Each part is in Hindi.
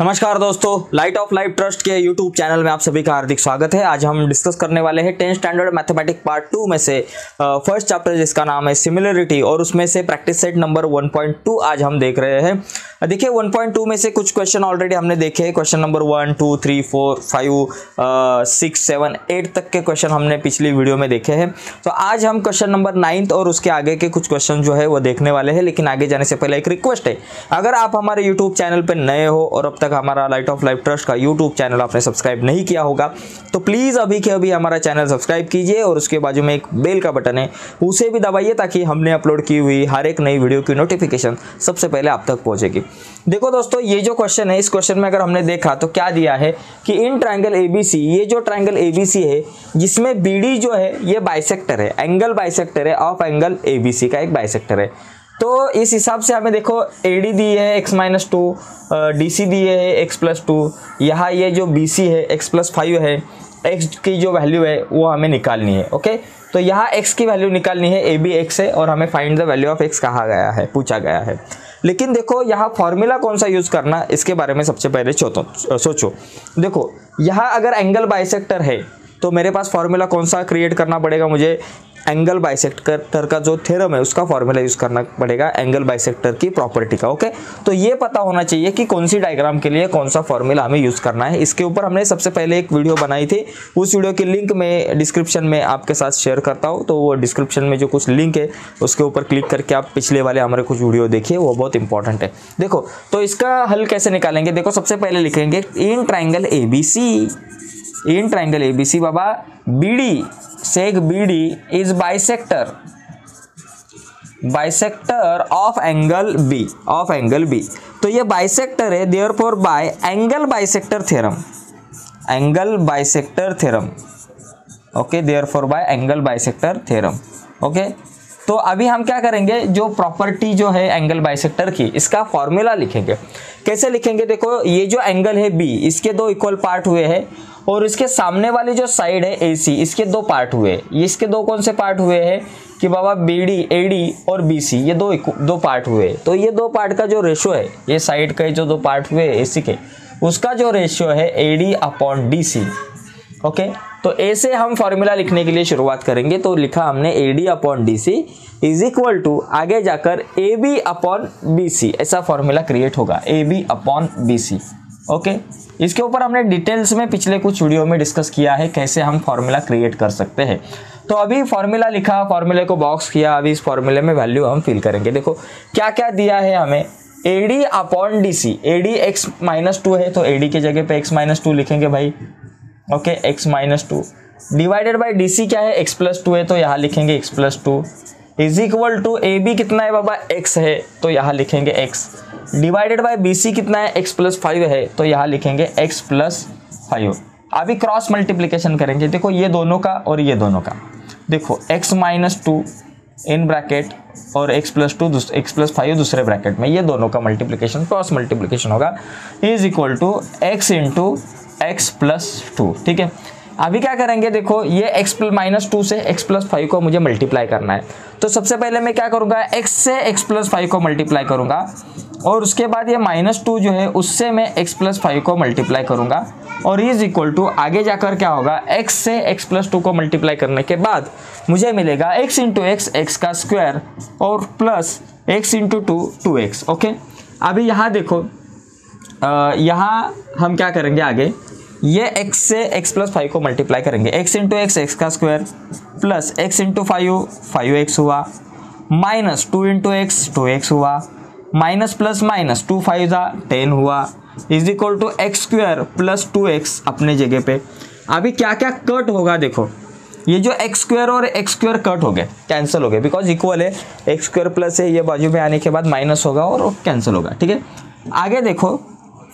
नमस्कार दोस्तों, लाइट ऑफ लाइफ ट्रस्ट के यूट्यूब चैनल में आप सभी का हार्दिक स्वागत है। आज हम डिस्कस करने वाले हैं 10th स्टैंडर्ड मैथमेटिक्स पार्ट 2 में से फर्स्ट चैप्टर जिसका नाम है सिमिलरिटी, और उसमें से प्रैक्टिस सेट नंबर 1.2 आज हम देख रहे हैं। देखिए 1.2 में से कुछ क्वेश्चन ऑलरेडी हमने देखे हैं। क्वेश्चन नंबर 1, 2, 3, 4, 5, 6, 7, 8 तक के क्वेश्चन हमने पिछली वीडियो में देखे हैं। तो आज हम क्वेश्चन नंबर 9 और उसके आगे के कुछ क्वेश्चन जो है वो देखने वाले हैं। लेकिन आगे जाने से पहले एक रिक्वेस्ट है, अगर आप हमारे यूट्यूब चैनल पर नए हो और अब तक हमारा लाइट ऑफ लाइफ ट्रस्ट का यूट्यूब चैनल आपने सब्सक्राइब नहीं किया होगा तो प्लीज़ अभी के अभी हमारा चैनल सब्सक्राइब कीजिए और उसके बाजू में एक बेल का बटन है उसे भी दबाइए ताकि हमने अपलोड की हुई हर एक नई वीडियो की नोटिफिकेशन सबसे पहले आप तक पहुंचेगी। देखो दोस्तों, ये जो क्वेश्चन है, इस क्वेश्चन में अगर हमने देखा तो क्या दिया है कि इन ट्रायंगल एबीसी, ये जो ट्रायंगल एबीसी है जिसमें बीडी जो है ये बाइसेक्टर है, एंगल बाइसेक्टर है ऑफ एंगल एबीसी का एक बाइसेक्टर है। तो इस हिसाब से हमें देखो एडी दी है x-2, डीसी दी है x+2, यहाँ ये जो बीसी है x+5 है, x की जो वैल्यू है वो हमें निकालनी है। ओके, तो यहाँ x की वैल्यू निकालनी है, ए बी x है और हमें find the value of x कहा गया है, पूछा गया है। लेकिन देखो यहाँ फॉर्मूला कौन सा यूज़ करना, इसके बारे में सबसे पहले सोचो। देखो यहाँ अगर एंगल बाइसेक्टर है तो मेरे पास फॉर्मूला कौन सा क्रिएट करना पड़ेगा, मुझे एंगल बाइसेक्टर का जो थ्योरम है उसका फॉर्मूला यूज़ करना पड़ेगा, एंगल बाइसेक्टर की प्रॉपर्टी का। ओके, तो ये पता होना चाहिए कि कौन सी डायग्राम के लिए कौन सा फॉर्मूला हमें यूज़ करना है। इसके ऊपर हमने सबसे पहले एक वीडियो बनाई थी, उस वीडियो की लिंक मैं डिस्क्रिप्शन में आपके साथ शेयर करता हूँ। तो वो डिस्क्रिप्शन में जो कुछ लिंक है उसके ऊपर क्लिक करके आप पिछले वाले हमारे कुछ वीडियो देखिए, वो बहुत इंपॉर्टेंट है। देखो तो इसका हल कैसे निकालेंगे, देखो सबसे पहले लिखेंगे in triangle ABC, in triangle ABC बाबा बीडी सेक BD is bisector of angle B, of angle B. तो ये बाइसेक्टर है, therefore by angle bisector theorem, angle bisector theorem. Okay, therefore by angle bisector theorem. Okay, तो अभी हम क्या करेंगे, जो प्रॉपर्टी जो है एंगल बाइसेक्टर की, इसका फॉर्मूला लिखेंगे। कैसे लिखेंगे, देखो ये जो एंगल है बी, इसके दो इक्वल पार्ट हुए हैं और इसके सामने वाली जो साइड है एसी, इसके दो पार्ट हुए। इसके दो कौन से पार्ट हुए हैं कि बाबा बीडी, एडी और बीसी, ये दो पार्ट हुए। तो ये दो पार्ट का जो रेशियो है, ये साइड के जो दो पार्ट हुए एसी के, उसका जो रेशियो है एडी अपॉन डीसी। ओके, तो ए से हम फॉर्मूला लिखने के लिए शुरुआत करेंगे। तो लिखा हमने AD upon DC is equal to, आगे जाकर A B upon B C, ऐसा फॉर्मूला क्रिएट होगा, A B upon B C. Okay, इसके ऊपर हमने डिटेल्स में पिछले कुछ वीडियो में डिस्कस किया है कैसे हम फॉर्मूला क्रिएट कर सकते हैं। तो अभी फॉर्मूला लिखा, फॉर्मूले को बॉक्स किया, अभी इस फॉर्मूले में वैल्यू हम फिल करेंगे। देखो क्या क्या दिया है हमें, AD upon DC, AD x-2 है तो एडी की जगह पे x-2 लिखेंगे भाई। Okay, x-2 divided by DC क्या है, x+2 है तो यहाँ लिखेंगे x+2 is equal to A B कितना है बाबा, x है तो यहाँ लिखेंगे x, डिवाइडेड बाय BC कितना है, x+5 है तो यहाँ लिखेंगे x+5। अभी क्रॉस मल्टीप्लिकेशन करेंगे, देखो ये दोनों का और ये दोनों का, देखो x-2 इन ब्रैकेट और x+5 दूसरे ब्रैकेट में, ये दोनों का मल्टीप्लिकेशन क्रॉस मल्टीप्लिकेशन होगा, is equal to x into x+2। ठीक है, अभी क्या करेंगे, देखो ये x-2 से x+5 को मुझे मल्टीप्लाई करना है। तो सबसे पहले मैं क्या करूँगा, x से x+5 को मल्टीप्लाई करूँगा और उसके बाद ये -2 जो है उससे मैं x+5 को मल्टीप्लाई करूँगा और इज इक्वल टू, आगे जाकर क्या होगा, x से x+2 को मल्टीप्लाई करने के बाद मुझे मिलेगा x इंटू x का स्क्वायर और plus x into 2x। Okay, अभी यहाँ देखो, यहाँ हम क्या करेंगे आगे, ये x से x+5 को मल्टीप्लाई करेंगे, x इंटू x का square plus x into 5x हुआ, माइनस 2 इंटू x 2x हुआ, माइनस प्लस माइनस 2 5 10 हुआ, is equal to x square plus 2x अपने जगह पे। अभी क्या क्या कट होगा, देखो ये जो x स्क्वायर और x स्क्वायर कट हो गए, कैंसिल हो गए, बिकॉज इक्वल है, x स्क्वायर प्लस है, ये बाजू में आने के बाद माइनस होगा और कैंसिल होगा। ठीक है, आगे देखो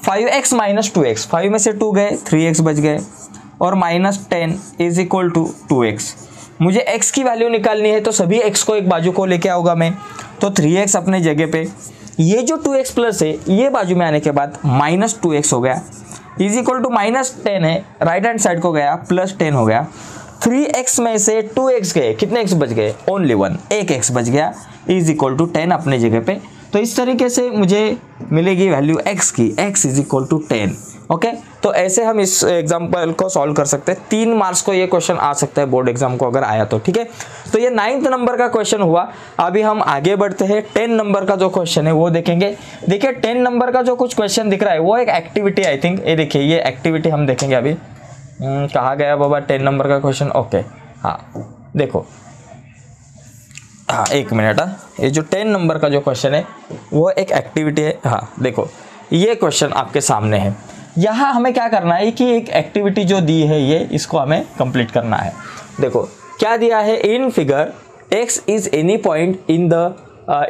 5x माइनस 2x, 5 में से 2 गए, 3x बच गए और -10 इज इक्वल टू 2x। मुझे x की वैल्यू निकालनी है तो सभी x को एक बाजू को लेके आऊँगा मैं, तो 3x अपने जगह पे, ये जो 2x प्लस है ये बाजू में आने के बाद -2x हो गया, इज इक्वल टू -10 है, राइट हैंड साइड को गया +10 हो गया, 3x में से 2x गए, कितने x बच गए, ओनली 1, एक x बच गया, इज इक्वल टू 10 अपने जगह पे। तो इस तरीके से मुझे मिलेगी वैल्यू x की, x is equal to 10। Okay, तो ऐसे हम इस एग्जाम्पल को सॉल्व कर सकते हैं। 3 मार्क्स को ये क्वेश्चन आ सकता है बोर्ड एग्जाम को अगर आया तो। ठीक है, तो ये 9th नंबर का क्वेश्चन हुआ। अभी हम आगे बढ़ते हैं, 10 नंबर का जो क्वेश्चन है वो देखेंगे। देखिए 10 नंबर का जो कुछ क्वेश्चन दिख रहा है वो एक एक्टिविटी, आई थिंक ये देखिए ये एक्टिविटी हम देखेंगे अभी। कहाँ गया बाबा 10 नंबर का क्वेश्चन? ओके, हाँ देखो, हाँ 1 मिनट। ये जो 10 नंबर का जो क्वेश्चन है वो एक एक्टिविटी है। हाँ देखो, ये क्वेश्चन आपके सामने है। यहाँ हमें क्या करना है कि एक एक्टिविटी जो दी है ये, इसको हमें कंप्लीट करना है। देखो क्या दिया है, in figure x is any point in the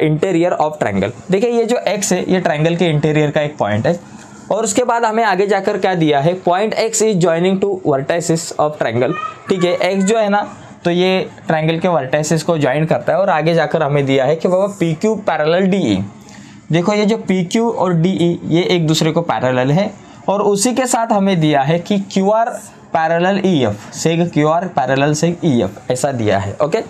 interior of triangle. देखिए ये जो x है ये ट्रायंगल के इंटीरियर का एक पॉइंट है, और उसके बाद हमें आगे जाकर क्या दिया है, point x is joining two vertices of triangle. ठीक है, x जो है ना तो ये ट्रायंगल के वर्टाइसिस को ज्वाइन करता है, और आगे जाकर हमें दिया है कि बाबा PQ पैरेलल DE। देखो ये जो PQ और DE ये एक दूसरे को पैरेलल है, और उसी के साथ हमें दिया है कि QR parallel EF, सेग QR parallel सेग EF, ऐसा दिया है। ओके,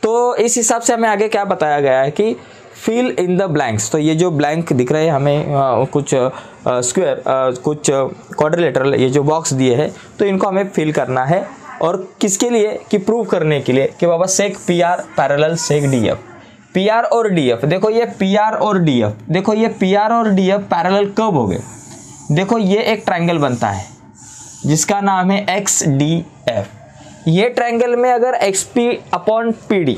तो इस हिसाब से हमें आगे क्या बताया गया है कि फिल इन द ब्लैंक्स। तो ये जो ब्लैंक दिख रहे हैं हमें कुछ स्क्वायर, कुछ क्वाड्रिलेटरल, ये जो बॉक्स दिए हैं तो इनको हमें फिल करना है, और किसके लिए कि प्रूव करने के लिए कि बाबा सेक PR पैरेलल सेक DF। PR और DF, देखो ये PR और DF, देखो ये PR और DF पैरेलल कब हो गए? देखो ये एक ट्रायंगल बनता है जिसका नाम है XDF। ये ट्रायंगल में अगर XP/PD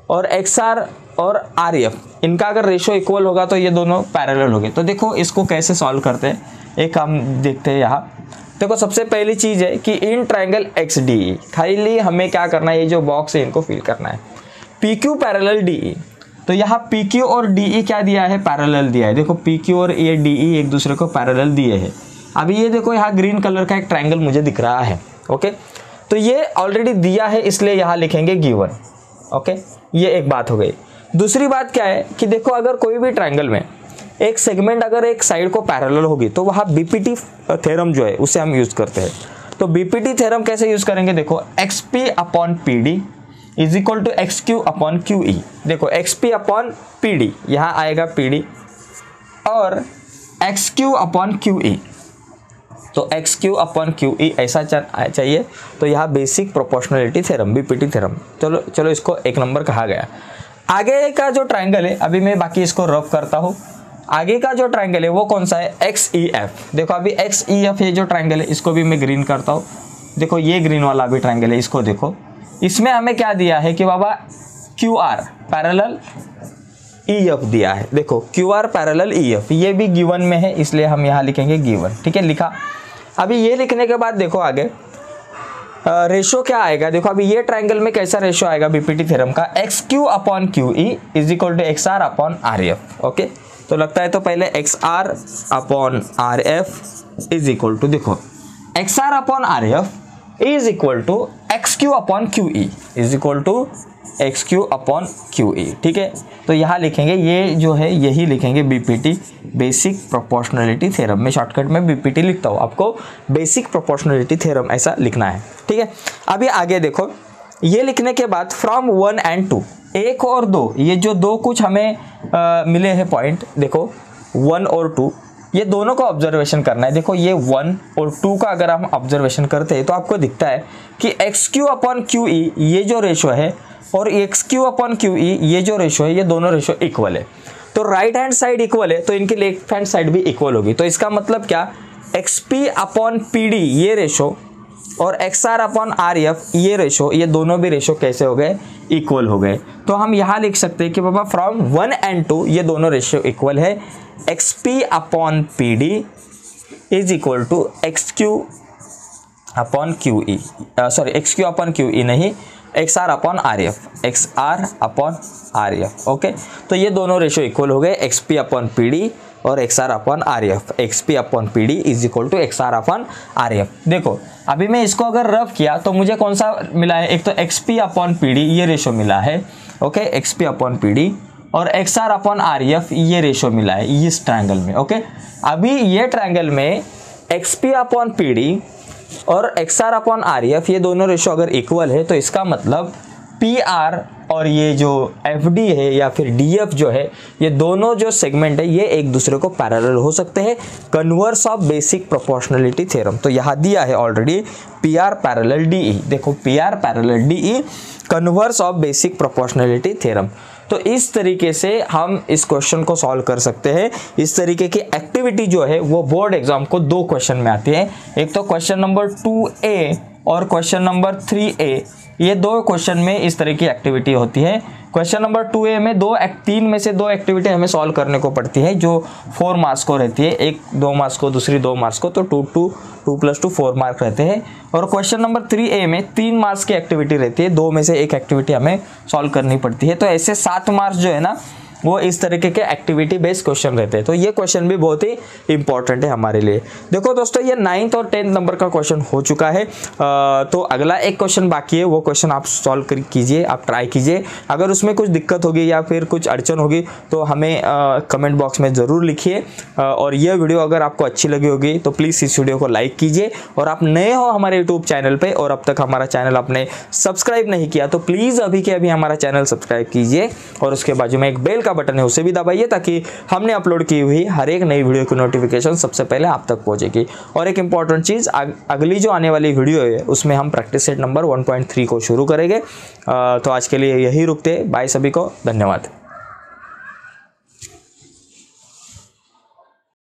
और XR और RF इनका अगर रेशियो इक्वल होगा तो ये दोनों पैरेलल हो गए। तो देखो इसको कैसे सॉल्व करते हैं, एक हम देखते हैं यहाँ। देखो सबसे पहली चीज़ है कि इन ट्रायंगल XDE खाली हमें क्या करना है, ये जो बॉक्स है इनको फिल करना है। PQ पैरेलल DE, तो यहाँ PQ और DE क्या दिया है, पैरेलल दिया है। देखो PQ और ये DE एक दूसरे को पैरेलल दिए हैं। अभी ये देखो यहाँ ग्रीन कलर का एक ट्रायंगल मुझे दिख रहा है। ओके, तो ये ऑलरेडी दिया है इसलिए यहाँ लिखेंगे गिवन। ओके, ये एक बात हो गई। दूसरी बात क्या है कि देखो अगर कोई भी ट्रायंगल में एक सेगमेंट अगर एक साइड को पैरेलल होगी तो वहाँ BPT थ्योरम जो है उसे हम यूज़ करते हैं। तो BPT थ्योरम कैसे यूज़ करेंगे, देखो XP/PD is equal to XQ/QE। देखो XP/PD यहाँ आएगा PD, और XQ/QE, तो XQ/QE ऐसा चाहिए। तो यहाँ basic proportionality theorem, BPT theorem. चलो इसको 1 नंबर कहा गया। आगे का जो ट्रायंगल है, अभी मैं बाकी इसको रफ करता हूँ। आगे का जो ट्रायंगल है वो कौन सा है, XEF। देखो अभी XEF ये जो ट्रायंगल है इसको भी मैं ग्रीन करता हूँ। देखो ये ग्रीन वाला अभी ट्रायंगल है, इसको देखो, इसमें हमें क्या दिया है कि बाबा QR पैरेलल EF दिया है। देखो QR पैरेलल EF ये भी गिवन में है, इसलिए हम यहाँ लिखेंगे गिवन। ठीक है, लिखा। अभी ये लिखने के बाद देखो आगे रेशो क्या आएगा। देखो अभी ये ट्रायंगल में कैसा रेशो आएगा BPT थ्योरम का, XQ/QE is equal to XR/RF। Okay, तो लगता है तो पहले XR/RF इज इक्वल टू, देखो XR/RF is equal to XQ/QE is equal to XQ/QE। ठीक है, तो यहाँ लिखेंगे, ये जो है यही लिखेंगे BPT बेसिक प्रोपोर्शनलिटी थ्योरम। मैं शॉर्टकट में BPT लिखता हूँ, आपको बेसिक प्रोपोर्शनलिटी थ्योरम ऐसा लिखना है। ठीक है, अभी आगे देखो, ये लिखने के बाद फ्रॉम 1 and 2, 1 और 2, ये जो दो कुछ हमें मिले हैं पॉइंट, देखो 1 और 2, ये दोनों को ऑब्जर्वेशन करना है। देखो ये 1 और 2 का अगर हम ऑब्जर्वेशन करते हैं तो आपको दिखता है कि XQ/QE ये जो रेशो है और XQ/QE ये जो रेशो है, ये दोनों रेशो इक्वल है। तो राइट हैंड साइड इक्वल है तो इनकी लेफ्ट हैंड साइड भी इक्वल होगी। तो इसका मतलब क्या, XP/PD ये रेशो और XR/RF ये रेशो, ये दोनों भी रेशो कैसे हो गए, इक्वल हो गए। तो हम यहाँ लिख सकते हैं कि बाबा फ्रॉम 1 and 2 ये दोनों रेशियो इक्वल है। XP/PD is equal to XQ/QE, sorry XQ/QE नहीं, XR/RF, XR/RF। ओके, तो ये दोनों रेशियो इक्वल हो गए, XP/PD और XR/RF। XP/PD is equal to XR/RF। देखो अभी मैं इसको अगर रफ किया तो मुझे कौन सा मिला है, एक तो XP/PD ये रेशो मिला है। ओके, XP/PD और XR/RF ये रेशो मिला है इस ट्रायंगल में। ओके, अभी ये ट्रायंगल में XP/PD और XR/RF ये दोनों रेशो अगर इक्वल है तो इसका मतलब PR और ये जो FD है या फिर DF जो है, ये दोनों जो सेगमेंट है ये एक दूसरे को पैरेलल हो सकते हैं, converse of basic proportionality theorem. तो यहाँ दिया है ऑलरेडी PR पैरेलल DE, देखो PR parallel DE converse of basic proportionality theorem. तो इस तरीके से हम इस क्वेश्चन को सॉल्व कर सकते हैं। इस तरीके की एक्टिविटी जो है वो बोर्ड एग्जाम को 2 क्वेश्चन में आती है, एक तो क्वेश्चन नंबर 2A और क्वेश्चन नंबर 3A, ये 2 क्वेश्चन में इस तरह की एक्टिविटी होती है। क्वेश्चन नंबर 2A में 3 में से 2 एक्टिविटी हमें सॉल्व करने को पड़ती है जो 4 मार्क्स को रहती है, एक 2 मार्क्स को, दूसरी 2 मार्क्स को, तो 2 + 2 4 मार्क रहते हैं। और क्वेश्चन नंबर 3A में 3 मार्क्स की एक्टिविटी रहती है, 2 में से 1 एक्टिविटी हमें सॉल्व करनी पड़ती है। तो ऐसे 7 मार्क्स जो है ना वो इस तरीके के एक्टिविटी बेस्ड क्वेश्चन रहते हैं। तो ये क्वेश्चन भी बहुत ही इंपॉर्टेंट है हमारे लिए। देखो दोस्तों, ये 9th और 10th नंबर का क्वेश्चन हो चुका है। तो अगला एक क्वेश्चन बाकी है, वो क्वेश्चन आप सॉल्व कीजिए, आप ट्राई कीजिए। अगर उसमें कुछ दिक्कत होगी या फिर कुछ अड़चन होगी तो हमें कमेंट बॉक्स में ज़रूर लिखिए। और ये वीडियो अगर आपको अच्छी लगी होगी तो प्लीज़ इस वीडियो को लाइक कीजिए। और आप नए हो हमारे यूट्यूब चैनल पर और अब तक हमारा चैनल आपने सब्सक्राइब नहीं किया तो प्लीज़ अभी के अभी हमारा चैनल सब्सक्राइब कीजिए और उसके बाजू में एक बेल का बटन है उसे भी दबाइए ताकि हमने अपलोड की हुई हर एक नई वीडियो की नोटिफिकेशन सबसे पहले आप तक पहुंचेगी। और एक इंपॉर्टेंट चीज़, अगली जो आने वाली वीडियो है उसमें हम प्रैक्टिस सेट नंबर 1.3 को शुरू करेंगे। तो आज के लिए यही रुकते, बाय सभी को, धन्यवाद।